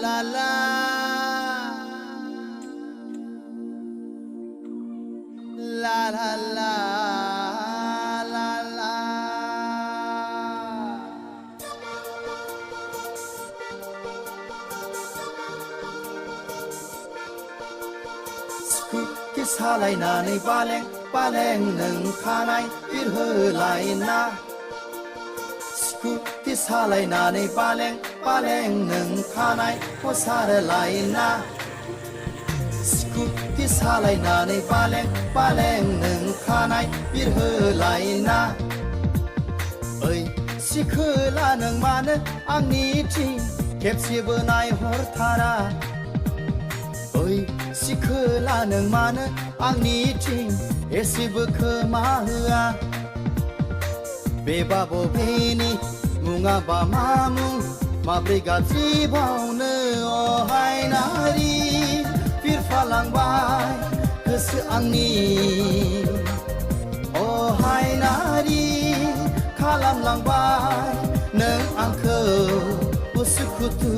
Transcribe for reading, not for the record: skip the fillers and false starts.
la la la la la la la Skuki salaynani baleng nung khanai bir holayna Skuki salaynani baleng nung khanai posarlayna Skuki salaynani baleng nung khanai bir holayna Oy sikhola nung mano आंनिथिं खेबसेबो नायहरथारा ओइ सिखोला नों मानो आंनिथिं एसेबो खोमा होआ बेबा बबेनि मुङाबा मा मुं माब्रै गाज्रि बावनो अहाय नारि बिरफालांबाय गोसो आंनि अहाय नारि खालामलांबाय नों आंखौ उसुखुथु